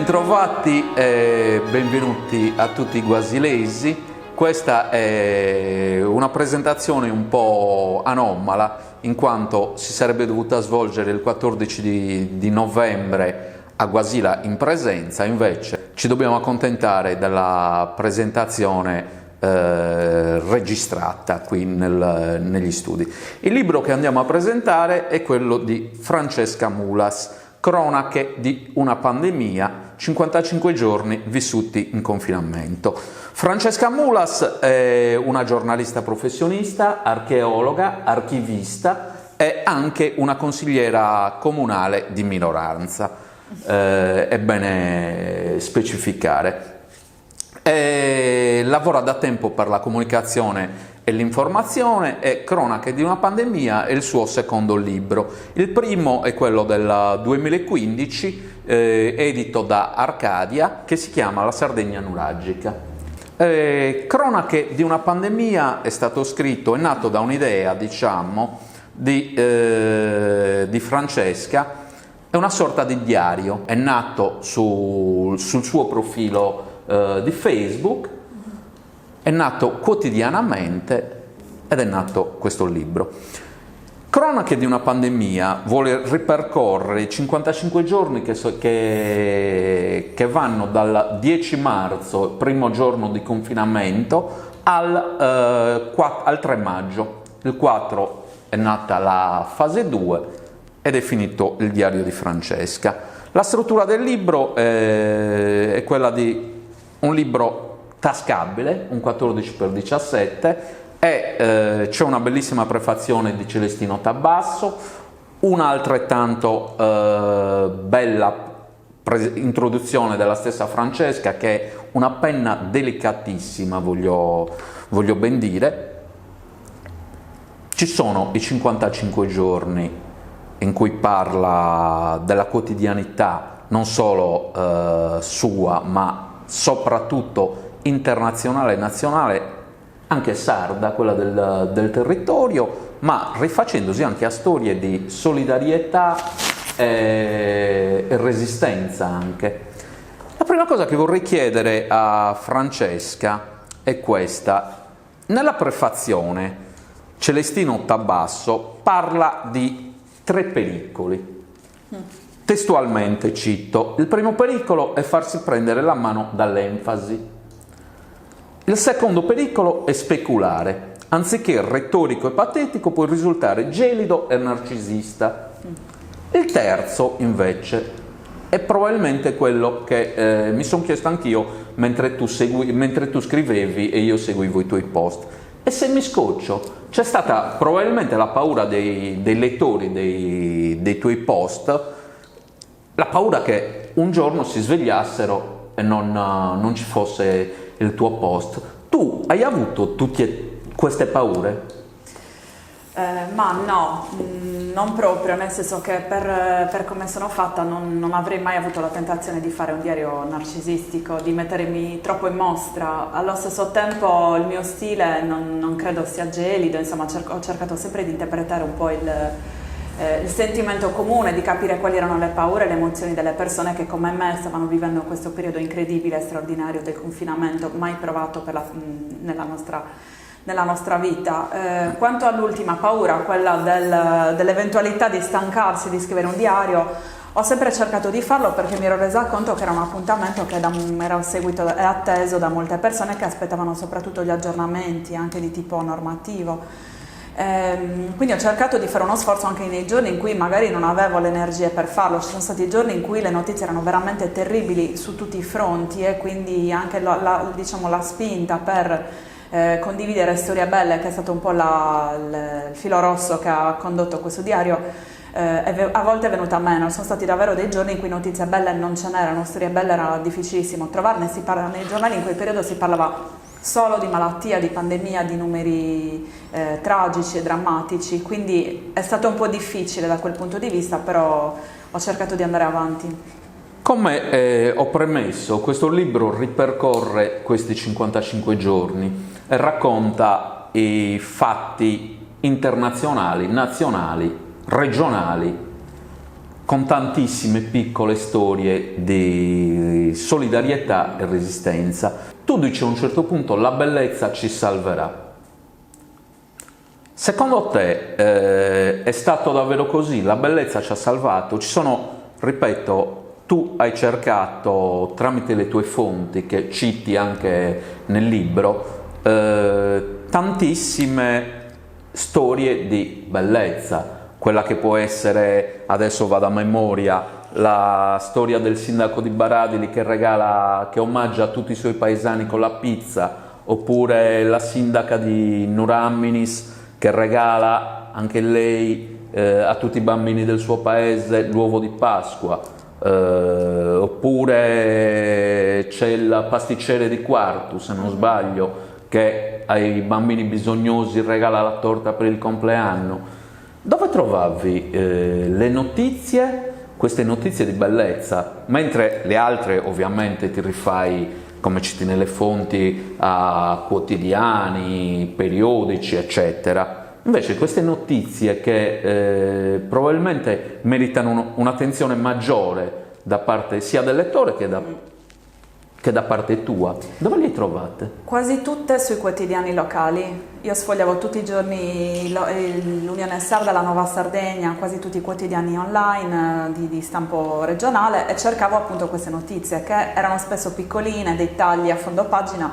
Bentrovati e benvenuti a tutti i guasilesi. Questa è una presentazione un po' anomala, in quanto si sarebbe dovuta svolgere il 14 di novembre a Guasila in presenza, invece ci dobbiamo accontentare della presentazione registrata qui negli studi. Il libro che andiamo a presentare è quello di Francesca Mulas, Cronache di una pandemia, 55 giorni vissuti in confinamento. Francesca Mulas è una giornalista professionista, archeologa, archivista e anche una consigliera comunale di minoranza, è bene specificare. Lavora da tempo per la comunicazione e l'informazione e Cronache di una pandemia è il suo secondo libro. Il primo è quello del 2015, edito da Arcadia, che si chiama La Sardegna nuragica. Cronache di una pandemia è stato scritto, è nato da un'idea, diciamo, di Francesca. È una sorta di diario, è nato sul suo profilo di Facebook, è nato quotidianamente ed è nato questo libro. Cronache di una pandemia vuole ripercorrere i 55 giorni che vanno dal 10 marzo, il primo giorno di confinamento, al 3 maggio. Il 4 è nata la fase 2 ed è finito il diario di Francesca. La struttura del libro è quella di un libro tascabile, un 14x17, e c'è una bellissima prefazione di Celestino Tabasso, una altrettanto bella introduzione della stessa Francesca, che è una penna delicatissima, voglio ben dire. Ci sono i 55 giorni in cui parla della quotidianità, non solo sua, ma soprattutto internazionale e nazionale, anche sarda, quella del territorio, ma rifacendosi anche a storie di solidarietà e resistenza anche. La prima cosa che vorrei chiedere a Francesca è questa. Nella prefazione Celestino Tabasso parla di 3 pericoli. Testualmente cito: il primo pericolo è farsi prendere la mano dall'enfasi. Il secondo pericolo è speculare. Anziché retorico e patetico può risultare gelido e narcisista. Il terzo, invece, è probabilmente quello che mi sono chiesto anch'io mentre tu scrivevi e io seguivo i tuoi post. E se mi scoccio? C'è stata probabilmente la paura dei lettori dei tuoi post, la paura che un giorno si svegliassero e non ci fosse il tuo post. Tu hai avuto tutte queste paure? Ma no, non proprio, nel senso che per come sono fatta non avrei mai avuto la tentazione di fare un diario narcisistico, di mettermi troppo in mostra. Allo stesso tempo il mio stile non credo sia gelido, insomma ho cercato sempre di interpretare un po' il sentimento comune, di capire quali erano le paure e le emozioni delle persone che come me stavano vivendo questo periodo incredibile e straordinario del confinamento, mai provato nella nostra vita. Quanto all'ultima paura, quella dell'eventualità di stancarsi di scrivere un diario, ho sempre cercato di farlo perché mi ero resa conto che era un appuntamento che era seguito e atteso da molte persone che aspettavano soprattutto gli aggiornamenti anche di tipo normativo. Quindi ho cercato di fare uno sforzo anche nei giorni in cui magari non avevo le energie per farlo. Ci sono stati giorni in cui le notizie erano veramente terribili su tutti i fronti e quindi anche la spinta per condividere storie belle, che è stato un po' il filo rosso che ha condotto questo diario, a volte è venuta meno. Sono stati davvero dei giorni in cui notizie belle non ce n'erano, storie belle era difficilissimo trovarne. Si parla nei giornali, in quel periodo si parlava solo di malattia, di pandemia, di numeri tragici e drammatici, quindi è stato un po' difficile da quel punto di vista, però ho cercato di andare avanti. Come ho premesso, questo libro ripercorre questi 55 giorni e racconta i fatti internazionali, nazionali, regionali, con tantissime piccole storie di solidarietà e resistenza. Tu dici a un certo punto la bellezza ci salverà. Secondo te è stato davvero così? La bellezza ci ha salvato? Ci sono, ripeto, tu hai cercato tramite le tue fonti, che citi anche nel libro, tantissime storie di bellezza. Quella che può essere, adesso vado a memoria, la storia del sindaco di Baradili che omaggia tutti i suoi paesani con la pizza, oppure la sindaca di Nuramminis che regala anche lei a tutti i bambini del suo paese l'uovo di Pasqua, oppure c'è il pasticcere di Quartu, se non sbaglio, che ai bambini bisognosi regala la torta per il compleanno. Dove trovavi le notizie, queste notizie di bellezza, mentre le altre ovviamente ti rifai, come citi nelle fonti, a quotidiani, periodici, eccetera. Invece queste notizie che probabilmente meritano un'attenzione maggiore da parte sia del lettore che da parte tua, dove le hai trovate? Quasi tutte sui quotidiani locali. Io sfogliavo tutti i giorni l'Unione Sarda, la Nuova Sardegna, quasi tutti i quotidiani online di stampo regionale, e cercavo appunto queste notizie che erano spesso piccoline, dei tagli a fondo pagina,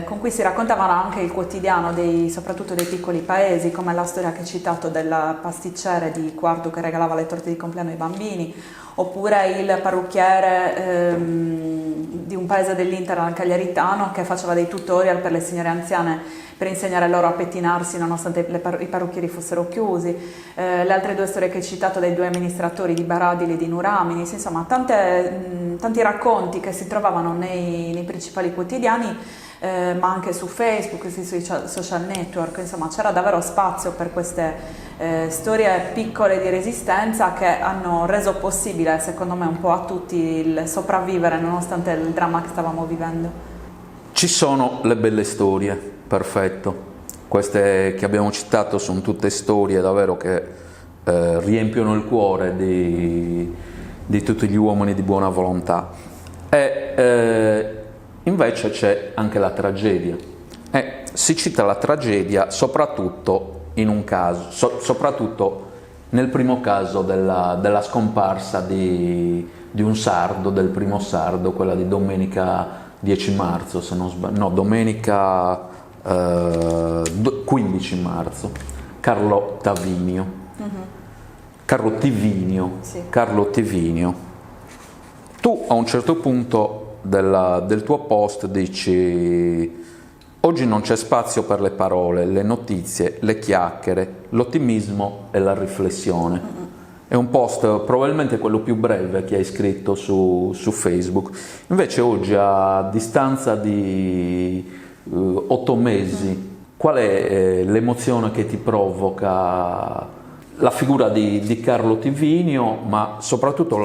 con cui si raccontavano anche il quotidiano soprattutto dei piccoli paesi, come la storia che hai citato del pasticcere di Quartu che regalava le torte di compleanno ai bambini, oppure il parrucchiere di un paese dell'Interland cagliaritano che faceva dei tutorial per le signore anziane per insegnare loro a pettinarsi nonostante i parrucchieri fossero chiusi, le altre due storie che hai citato dei due amministratori di Baradili e di Nuramminis, insomma tanti racconti che si trovavano nei principali quotidiani, ma anche su Facebook, sui social network. Insomma c'era davvero spazio per queste storie piccole di resistenza che hanno reso possibile, secondo me, un po' a tutti il sopravvivere nonostante il dramma che stavamo vivendo. Ci sono le belle storie, perfetto. Queste che abbiamo citato sono tutte storie davvero che riempiono il cuore di tutti gli uomini di buona volontà. E invece c'è anche la tragedia. E si cita la tragedia soprattutto in un caso, soprattutto nel primo caso della scomparsa di un sardo, del primo sardo, quella di domenica 10 marzo, se non sbaglio, no, domenica 15 marzo, Carlo Tavinio. Carlo Tivinio. Sì. Carlo Tivinio. Tu a un certo punto del tuo post dici: oggi non c'è spazio per le parole, le notizie, le chiacchiere, l'ottimismo e la riflessione. È un post probabilmente quello più breve che hai scritto su Facebook. Invece oggi, a distanza di 8 mesi, qual è l'emozione che ti provoca la figura di Carlo Tivinio, ma soprattutto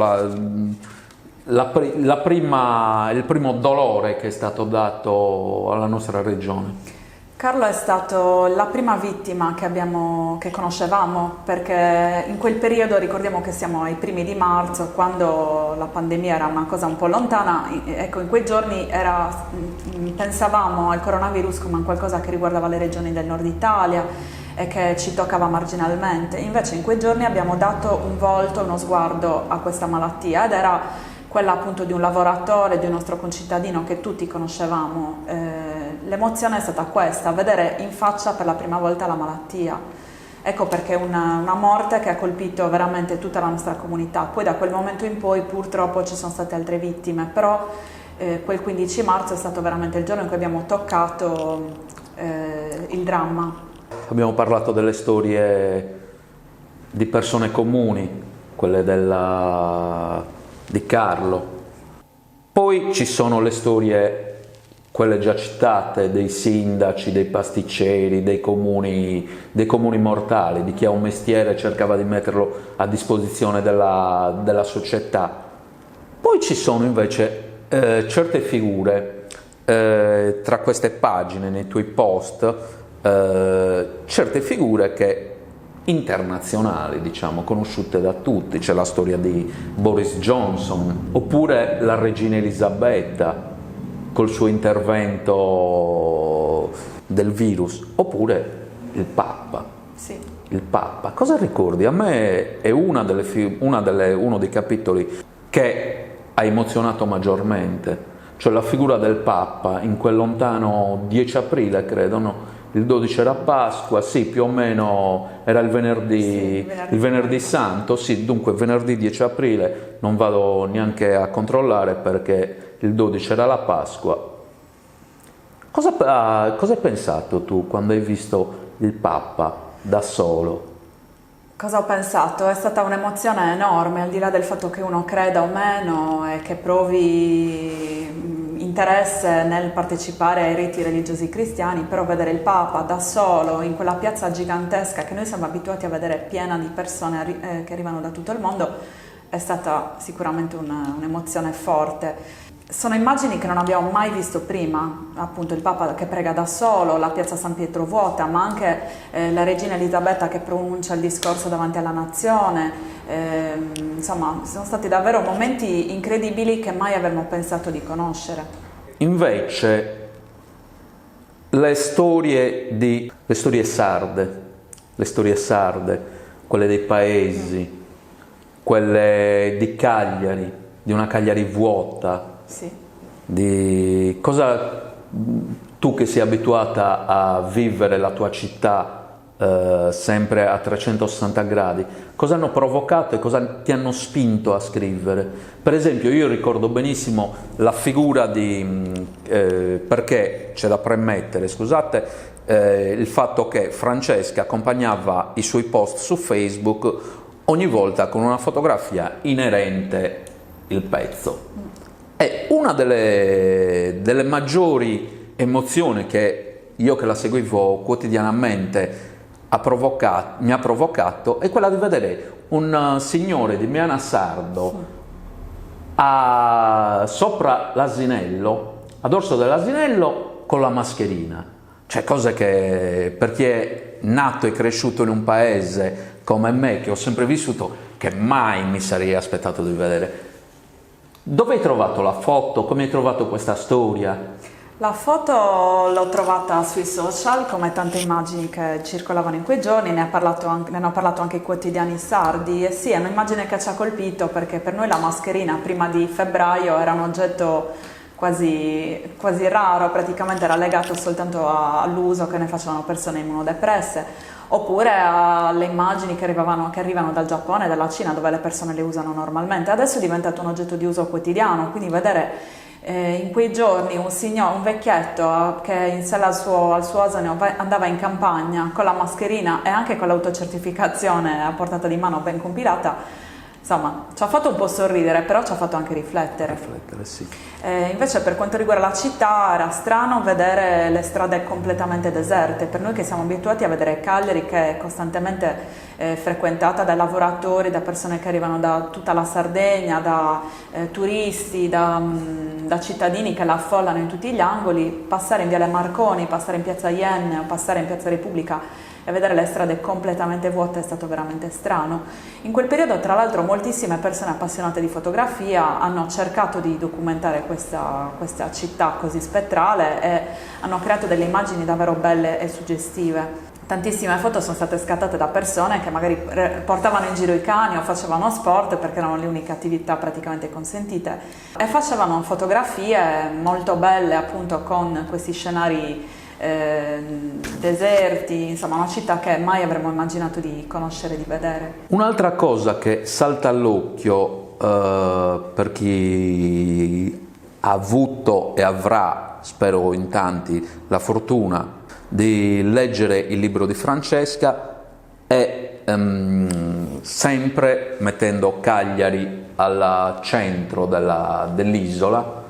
il primo dolore che è stato dato alla nostra regione? Carlo è stato la prima vittima che conoscevamo, perché in quel periodo, ricordiamo che siamo ai primi di marzo, quando la pandemia era una cosa un po' lontana, ecco, in quei giorni pensavamo al coronavirus come a qualcosa che riguardava le regioni del nord Italia e che ci toccava marginalmente. Invece in quei giorni abbiamo dato un volto, uno sguardo a questa malattia, ed era quella appunto di un lavoratore, di un nostro concittadino che tutti conoscevamo. L'emozione è stata questa, vedere in faccia per la prima volta la malattia. Ecco perché una morte che ha colpito veramente tutta la nostra comunità. Poi da quel momento in poi purtroppo ci sono state altre vittime, però quel 15 marzo è stato veramente il giorno in cui abbiamo toccato il dramma. Abbiamo parlato delle storie di persone comuni, quelle di Carlo. Poi ci sono le storie, quelle già citate, dei sindaci, dei pasticceri, dei comuni mortali, di chi ha un mestiere e cercava di metterlo a disposizione della società. Poi ci sono invece certe figure, tra queste pagine, nei tuoi post, certe figure che internazionali, diciamo, conosciute da tutti. C'è la storia di Boris Johnson, oppure la regina Elisabetta col suo intervento del virus, oppure il Papa. Sì. Il Papa, cosa ricordi? A me è uno dei capitoli che ha emozionato maggiormente, cioè la figura del Papa in quel lontano 10 aprile, credo, no? Il 12 era Pasqua, sì, più o meno era il venerdì, sì, il venerdì santo, sì, dunque venerdì 10 aprile, non vado neanche a controllare perché il 12 era la Pasqua. Cosa hai pensato tu quando hai visto il Papa da solo? Cosa ho pensato? È stata un'emozione enorme, al di là del fatto che uno creda o meno e che provi interesse nel partecipare ai riti religiosi cristiani, però vedere il Papa da solo in quella piazza gigantesca che noi siamo abituati a vedere piena di persone che arrivano da tutto il mondo è stata sicuramente un'emozione forte. Sono immagini che non abbiamo mai visto prima, appunto il Papa che prega da solo, la piazza San Pietro vuota, ma anche la regina Elisabetta che pronuncia il discorso davanti alla nazione. Insomma, sono stati davvero momenti incredibili che mai avremmo pensato di conoscere. Invece le storie sarde, quelle dei paesi, quelle di Cagliari, di una Cagliari vuota, sì. Di cosa tu che sei abituata a vivere la tua città sempre a 360 gradi, cosa hanno provocato e cosa ti hanno spinto a scrivere? Per esempio io ricordo benissimo la figura perché c'è da premettere, scusate, il fatto che Francesca accompagnava i suoi post su Facebook ogni volta con una fotografia inerente il pezzo. E una delle maggiori emozioni che io che la seguivo quotidianamente mi ha provocato è quella di vedere un signore di Miana Sardo sopra l'asinello, a dorso dell'asinello con la mascherina. Cioè cose che per chi è nato e cresciuto in un paese come me, che ho sempre vissuto, che mai mi sarei aspettato di vedere. Dove hai trovato la foto? Come hai trovato questa storia? La foto l'ho trovata sui social, come tante immagini che circolavano in quei giorni, ne hanno parlato anche i quotidiani sardi, e sì, è un'immagine che ci ha colpito perché per noi la mascherina prima di febbraio era un oggetto quasi raro, praticamente era legato soltanto all'uso che ne facevano persone immunodepresse, oppure alle immagini che arrivano dal Giappone e dalla Cina, dove le persone le usano normalmente. Adesso è diventato un oggetto di uso quotidiano, quindi vedere in quei giorni un vecchietto che in sella al suo asino andava in campagna con la mascherina e anche con l'autocertificazione a portata di mano ben compilata, insomma, ci ha fatto un po' sorridere, però ci ha fatto anche riflettere. Sì. Invece per quanto riguarda la città era strano vedere le strade completamente deserte. Per noi che siamo abituati a vedere Cagliari che è costantemente frequentata dai lavoratori, da persone che arrivano da tutta la Sardegna, da turisti, da cittadini che la affollano in tutti gli angoli, passare in Viale Marconi, passare in Piazza Ienne o passare in Piazza Repubblica e vedere le strade completamente vuote è stato veramente strano. In quel periodo, tra l'altro, moltissime persone appassionate di fotografia hanno cercato di documentare questa città così spettrale e hanno creato delle immagini davvero belle e suggestive. Tantissime foto sono state scattate da persone che magari portavano in giro i cani o facevano sport perché erano le uniche attività praticamente consentite e facevano fotografie molto belle appunto con questi scenari deserti, insomma una città che mai avremmo immaginato di conoscere, di vedere. Un'altra cosa che salta all'occhio per chi ha avuto e avrà, spero in tanti, la fortuna di leggere il libro di Francesca è sempre mettendo Cagliari al centro dell'isola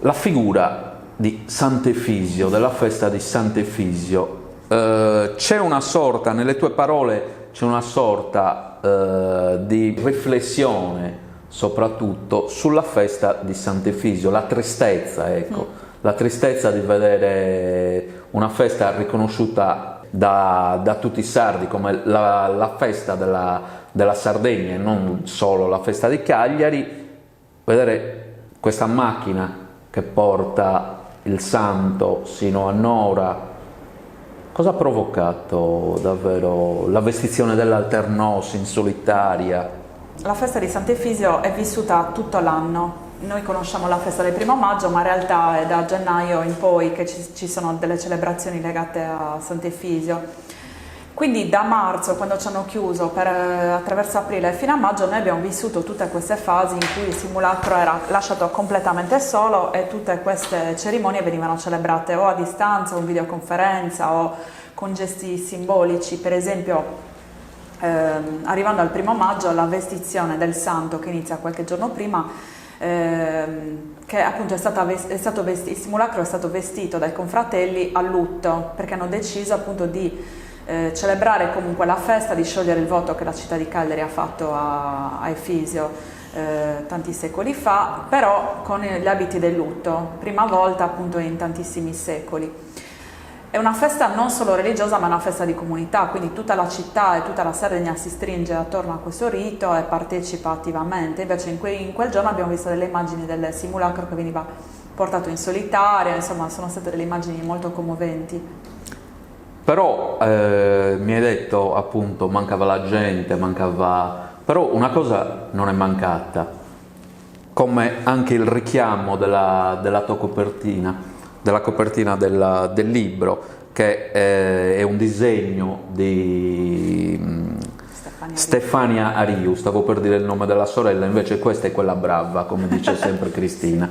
la figura di Sant'Efisio, della festa di Sant'Efisio. C'è una sorta, nelle tue parole, c'è una sorta di riflessione soprattutto sulla festa di Sant'Efisio, la tristezza, ecco, la tristezza di vedere una festa riconosciuta da tutti i sardi come la festa della Sardegna e non solo la festa di Cagliari, vedere questa macchina che porta il santo sino a Nora. Cosa ha provocato davvero la vestizione dell'Alternos in solitaria? La festa di Sant'Efisio è vissuta tutto l'anno. Noi conosciamo la festa del 1° maggio, ma in realtà è da gennaio in poi che ci sono delle celebrazioni legate a Sant'Efisio. Quindi da marzo, quando ci hanno chiuso attraverso aprile e fino a maggio, noi abbiamo vissuto tutte queste fasi in cui il simulacro era lasciato completamente solo e tutte queste cerimonie venivano celebrate o a distanza o in videoconferenza o con gesti simbolici. Per esempio, arrivando al 1° maggio, la vestizione del santo che inizia qualche giorno prima, che appunto il simulacro è stato vestito dai confratelli a lutto, perché hanno deciso appunto di celebrare comunque la festa, di sciogliere il voto che la città di Cagliari ha fatto a Efisio tanti secoli fa, però con gli abiti del lutto, prima volta appunto in tantissimi secoli. È una festa non solo religiosa, ma una festa di comunità, quindi tutta la città e tutta la Sardegna si stringe attorno a questo rito e partecipa attivamente. Invece in quel giorno abbiamo visto delle immagini del simulacro che veniva portato in solitaria, insomma sono state delle immagini molto commoventi. Però mi hai detto appunto mancava la gente, però una cosa non è mancata, come anche il richiamo della tua copertina, della copertina del libro, che è un disegno di Stefania Ariu, stavo per dire il nome della sorella, invece questa è quella brava, come dice sempre Cristina.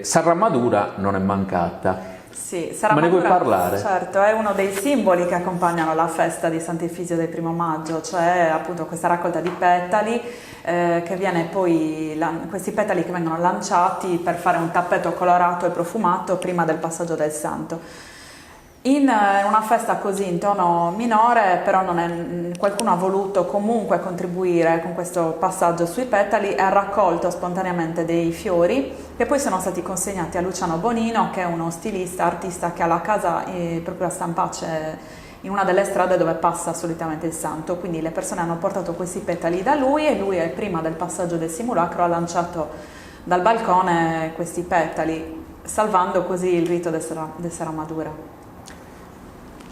Sarramadura non è mancata. Sì, me ne vuoi parlare? Certo, è uno dei simboli che accompagnano la festa di Sant'Efisio del 1° maggio, cioè appunto questa raccolta di petali che viene poi, questi petali che vengono lanciati per fare un tappeto colorato e profumato prima del passaggio del santo. In una festa così in tono minore, però qualcuno ha voluto comunque contribuire con questo passaggio sui petali e ha raccolto spontaneamente dei fiori che poi sono stati consegnati a Luciano Bonino, che è uno stilista, artista che ha la casa proprio a Stampace, in una delle strade dove passa solitamente il santo. Quindi le persone hanno portato questi petali da lui e lui prima del passaggio del simulacro ha lanciato dal balcone questi petali, salvando così il rito del Sarramadura.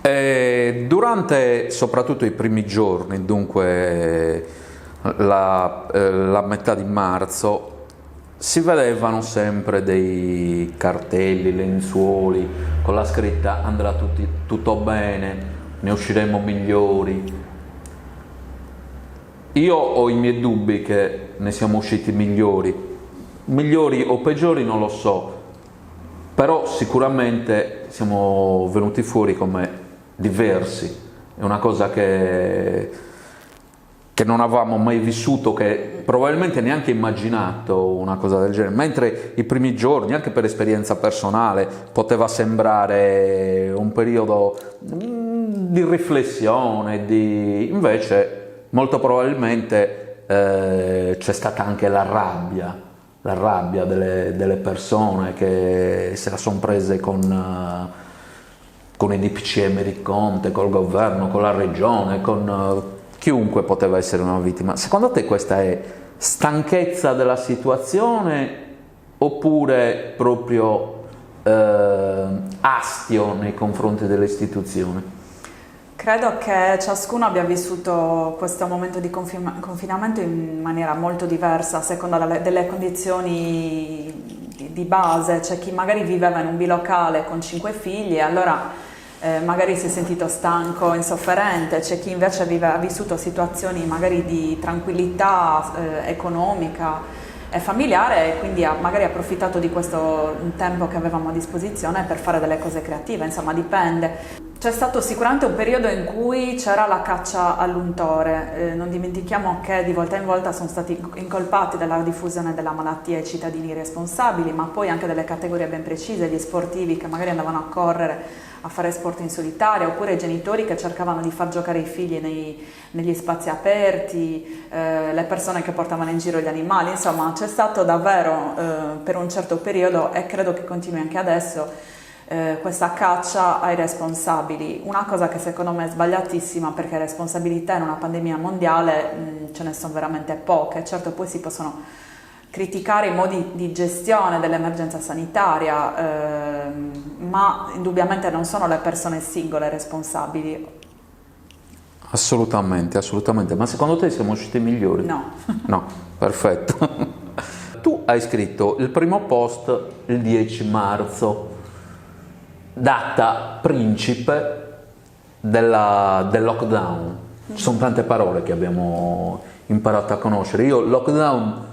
Durante soprattutto i primi giorni, dunque la metà di marzo, si vedevano sempre dei cartelli, lenzuoli con la scritta andrà tutto bene, ne usciremo migliori. Io ho i miei dubbi che ne siamo usciti migliori o peggiori non lo so, però sicuramente siamo venuti fuori come diversi. È una cosa che non avevamo mai vissuto, che probabilmente neanche immaginato una cosa del genere, mentre i primi giorni, anche per esperienza personale, poteva sembrare un periodo di riflessione, invece molto probabilmente c'è stata anche la rabbia delle persone che se la sono prese con i DPCM di Conte, col governo, con la regione, con chiunque poteva essere una vittima. Secondo te questa è stanchezza della situazione oppure proprio astio nei confronti delle istituzioni? Credo che ciascuno abbia vissuto questo momento di confinamento in maniera molto diversa, a seconda delle condizioni di base. C'è chi magari viveva in un bilocale con 5 figli e allora magari si è sentito stanco, insofferente, c'è chi invece ha vissuto situazioni magari di tranquillità economica e familiare e quindi ha magari approfittato di questo tempo che avevamo a disposizione per fare delle cose creative, insomma dipende. C'è stato sicuramente un periodo in cui c'era la caccia all'untore, non dimentichiamo che di volta in volta sono stati incolpati dalla diffusione della malattia i cittadini responsabili, ma poi anche delle categorie ben precise, gli sportivi che magari andavano a correre, a fare sport in solitaria, oppure i genitori che cercavano di far giocare i figli negli spazi aperti, le persone che portavano in giro gli animali, insomma c'è stato davvero per un certo periodo, e credo che continui anche adesso, questa caccia ai responsabili, una cosa che secondo me è sbagliatissima, perché responsabilità in una pandemia mondiale ce ne sono veramente poche. Certo, poi si possono criticare i modi di gestione dell'emergenza sanitaria, ma indubbiamente non sono le persone singole responsabili. Assolutamente, assolutamente. Ma secondo te siamo usciti migliori? No. No, perfetto. Tu hai scritto il primo post il 10 marzo, data principe del lockdown. Ci sono tante parole che abbiamo imparato a conoscere. Io lockdown,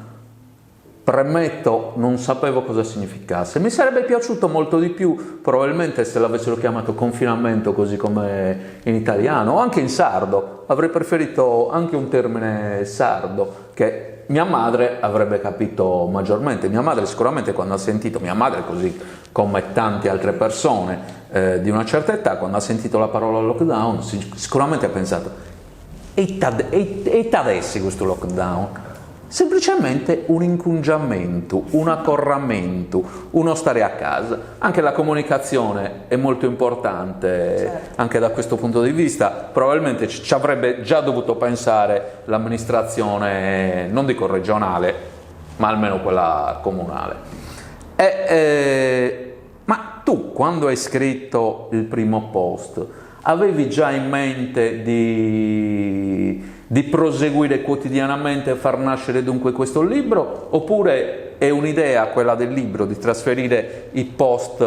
premetto, non sapevo cosa significasse. Mi sarebbe piaciuto molto di più, probabilmente, se l'avessero chiamato confinamento così come in italiano o anche in sardo. Avrei preferito anche un termine sardo che mia madre avrebbe capito maggiormente. Mia madre sicuramente, quando ha sentito, mia madre così come tante altre persone di una certa età, quando ha sentito la parola lockdown sicuramente ha pensato: e adesso questo lockdown? Semplicemente un incugiamento, un accorramento, uno stare a casa. Anche la comunicazione è molto importante, certo, anche da questo punto di vista. Probabilmente ci avrebbe già dovuto pensare l'amministrazione, non dico regionale, ma almeno quella comunale. Ma tu, quando hai scritto il primo post, avevi già in mente di proseguire quotidianamente e far nascere dunque questo libro, oppure è un'idea quella del libro di trasferire i post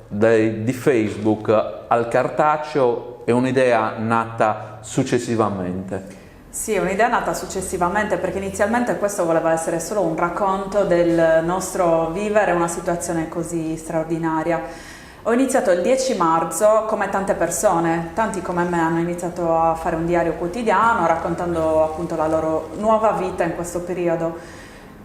di Facebook al cartaceo, è un'idea nata successivamente? Sì, è un'idea nata successivamente, perché inizialmente questo voleva essere solo un racconto del nostro vivere una situazione così straordinaria. Ho iniziato il 10 marzo, come tante persone, tanti come me hanno iniziato a fare un diario quotidiano raccontando appunto la loro nuova vita in questo periodo.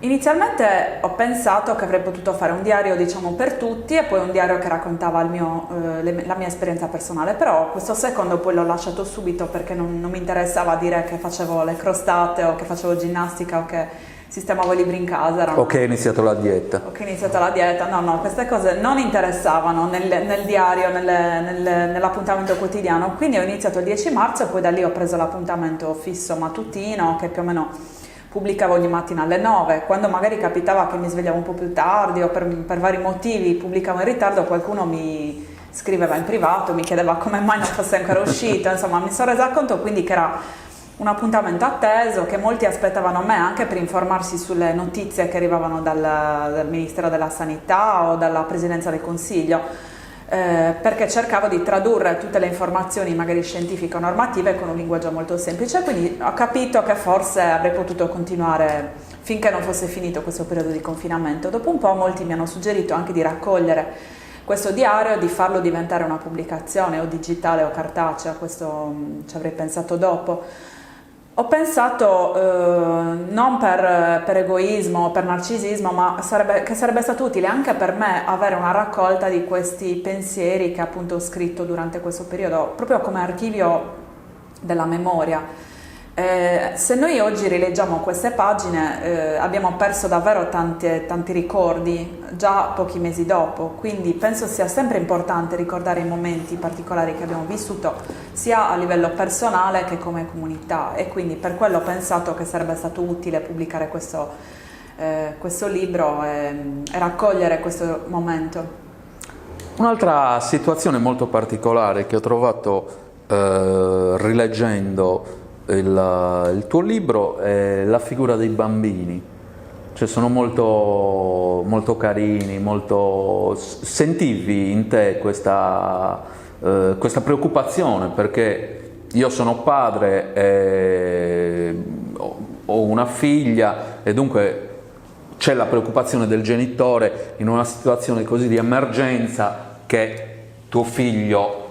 Inizialmente ho pensato che avrei potuto fare un diario, diciamo, per tutti, e poi un diario che raccontava la mia esperienza personale, però questo secondo poi l'ho lasciato subito, perché non mi interessava dire che facevo le crostate o che facevo ginnastica o che sistemavo i libri in casa. O che hai iniziato la dieta. O che ho iniziato la dieta. No, queste cose non interessavano nel diario, nell'appuntamento quotidiano. Quindi ho iniziato il 10 marzo e poi da lì ho preso l'appuntamento fisso mattutino, che più o meno pubblicavo ogni mattina alle 9. Quando magari capitava che mi svegliavo un po' più tardi o per vari motivi pubblicavo in ritardo, qualcuno mi scriveva in privato, mi chiedeva come mai non fosse ancora uscito. Insomma, mi sono resa conto quindi che era un appuntamento atteso, che molti aspettavano me anche per informarsi sulle notizie che arrivavano dal Ministero della Sanità o dalla Presidenza del Consiglio, perché cercavo di tradurre tutte le informazioni magari scientifiche o normative con un linguaggio molto semplice. Quindi ho capito che forse avrei potuto continuare finché non fosse finito questo periodo di confinamento. Dopo un po' molti mi hanno suggerito anche di raccogliere questo diario e di farlo diventare una pubblicazione o digitale o cartacea. Questo ci avrei pensato dopo. Ho pensato, non per egoismo o per narcisismo, ma che sarebbe stato utile anche per me avere una raccolta di questi pensieri che appunto ho scritto durante questo periodo, proprio come archivio della memoria. Se noi oggi rileggiamo queste pagine, abbiamo perso davvero tanti ricordi già pochi mesi dopo, quindi penso sia sempre importante ricordare i momenti particolari che abbiamo vissuto sia a livello personale che come comunità, e quindi per quello ho pensato che sarebbe stato utile pubblicare questo libro e raccogliere questo momento. Un'altra situazione molto particolare che ho trovato rileggendo il tuo libro è la figura dei bambini. Cioè sono molto carini, sentivi in te questa preoccupazione, perché io sono padre e ho una figlia, e dunque c'è la preoccupazione del genitore in una situazione così di emergenza che tuo figlio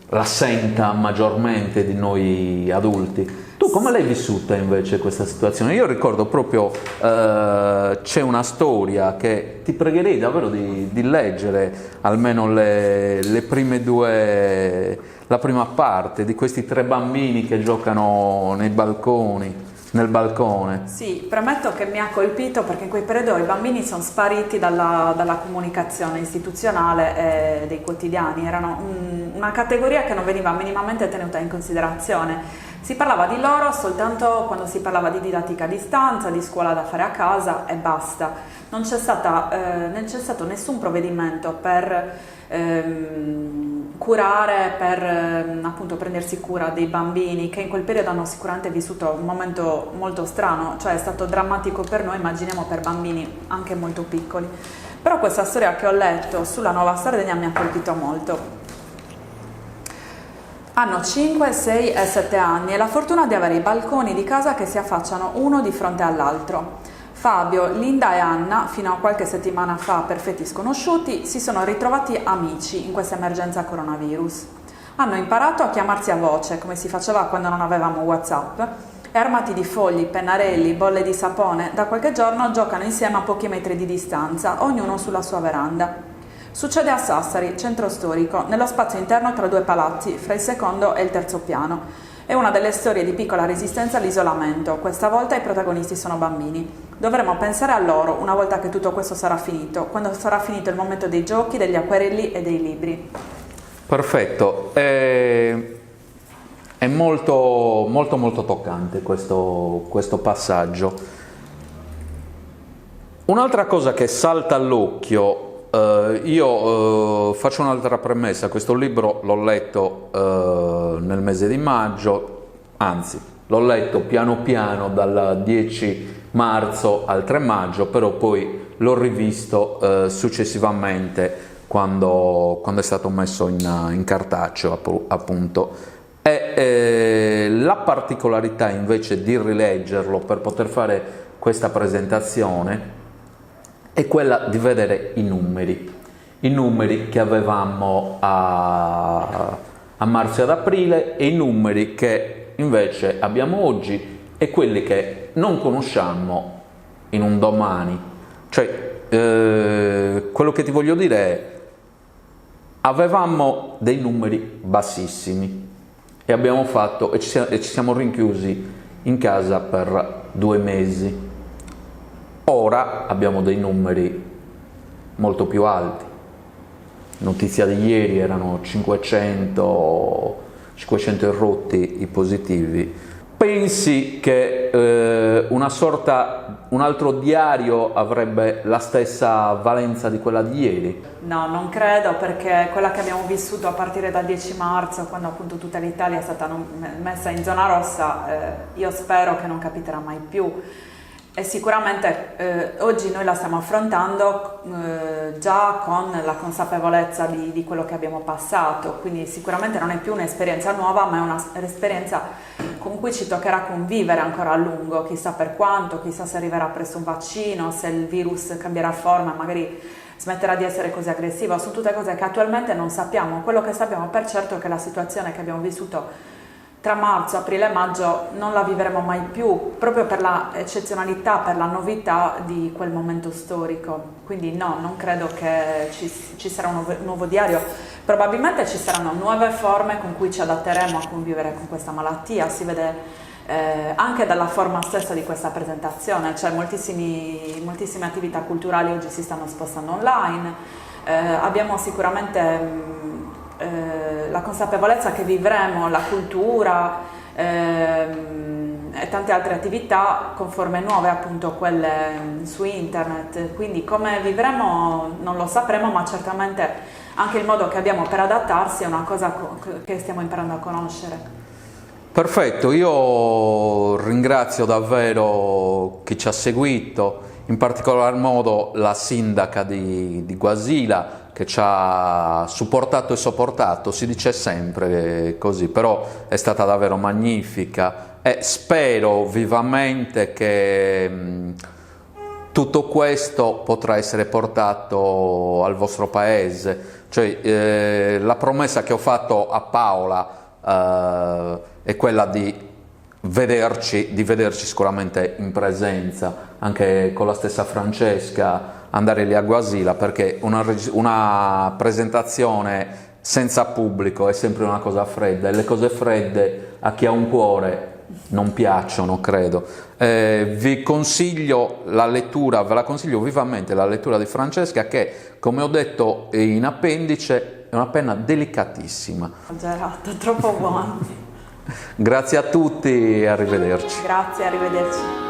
la senta maggiormente di noi adulti. Tu come l'hai vissuta invece questa situazione? Io ricordo proprio, c'è una storia che ti pregherei davvero di leggere, almeno le prime due, la prima parte di questi 3 bambini che giocano nei balconi nel balcone. Sì, premetto che mi ha colpito perché in quel periodo i bambini sono spariti dalla comunicazione istituzionale e dei quotidiani, erano una categoria che non veniva minimamente tenuta in considerazione. Si parlava di loro soltanto quando si parlava di didattica a distanza, di scuola da fare a casa e basta. Non c'è stato nessun provvedimento per curare, per appunto prendersi cura dei bambini che in quel periodo hanno sicuramente vissuto un momento molto strano, cioè è stato drammatico per noi, immaginiamo per bambini anche molto piccoli. Però questa storia che ho letto sulla Nuova Sardegna mi ha colpito molto. Hanno 5, 6 e 7 anni e la fortuna di avere i balconi di casa che si affacciano uno di fronte all'altro. Fabio, Linda e Anna, fino a qualche settimana fa perfetti sconosciuti, si sono ritrovati amici in questa emergenza coronavirus. Hanno imparato a chiamarsi a voce, come si faceva quando non avevamo WhatsApp, e armati di fogli, pennarelli, bolle di sapone, da qualche giorno giocano insieme a pochi metri di distanza, ognuno sulla sua veranda. Succede a Sassari, centro storico, nello spazio interno tra due palazzi, fra il secondo e il terzo piano. È una delle storie di piccola resistenza all'isolamento, questa volta i protagonisti sono bambini. Dovremo pensare a loro una volta che tutto questo sarà finito, quando sarà finito il momento dei giochi, degli acquerelli e dei libri. Perfetto, è molto molto molto toccante questo passaggio. Un'altra cosa che salta all'occhio, io faccio un'altra premessa, questo libro l'ho letto nel mese di maggio, anzi l'ho letto piano piano dal 10 marzo al 3 maggio, però poi l'ho rivisto successivamente quando è stato messo in cartaceo, appunto. E la particolarità invece di rileggerlo per poter fare questa presentazione è quella di vedere i numeri che avevamo a marzo e ad aprile e i numeri che invece abbiamo oggi e quelli che non conosciamo in un domani. Cioè, quello che ti voglio dire è, avevamo dei numeri bassissimi e abbiamo fatto e ci siamo rinchiusi in casa per 2 mesi. Ora abbiamo dei numeri molto più alti. Notizia di ieri erano 500 e rotti i positivi. Pensi che un altro diario avrebbe la stessa valenza di quella di ieri? No, non credo, perché quella che abbiamo vissuto a partire dal 10 marzo, quando appunto tutta l'Italia è stata messa in zona rossa, io spero che non capiterà mai più. E sicuramente oggi noi la stiamo affrontando già con la consapevolezza di quello che abbiamo passato, quindi sicuramente non è più un'esperienza nuova, ma è un'esperienza con cui ci toccherà convivere ancora a lungo, chissà per quanto, chissà se arriverà presto un vaccino, se il virus cambierà forma, magari smetterà di essere così aggressivo. Sono tutte cose che attualmente non sappiamo. Quello che sappiamo per certo è che la situazione che abbiamo vissuto tra marzo, aprile e maggio non la vivremo mai più, proprio per la eccezionalità, per la novità di quel momento storico. Quindi no, non credo che ci sarà un nuovo diario. Probabilmente ci saranno nuove forme con cui ci adatteremo a convivere con questa malattia. Si vede anche dalla forma stessa di questa presentazione, cioè moltissime attività culturali oggi si stanno spostando online. Abbiamo sicuramente la consapevolezza che vivremo la cultura e tante altre attività con forme nuove, appunto quelle su internet, quindi come vivremo non lo sapremo, ma certamente anche il modo che abbiamo per adattarsi è una cosa che stiamo imparando a conoscere. Perfetto, io ringrazio davvero chi ci ha seguito, in particolar modo la sindaca di Guasila, che ci ha supportato e sopportato, si dice sempre così, però è stata davvero magnifica e spero vivamente che tutto questo potrà essere portato al vostro paese. Cioè, la promessa che ho fatto a Paola è quella di vederci sicuramente in presenza, anche con la stessa Francesca, andare lì a Guasila, perché una presentazione senza pubblico è sempre una cosa fredda e le cose fredde a chi ha un cuore non piacciono, credo. Vi consiglio la lettura, ve la consiglio vivamente, la lettura di Francesca, che, come ho detto in appendice, è una penna delicatissima. Esagerato, troppo buono. Grazie a tutti e arrivederci. Grazie, arrivederci.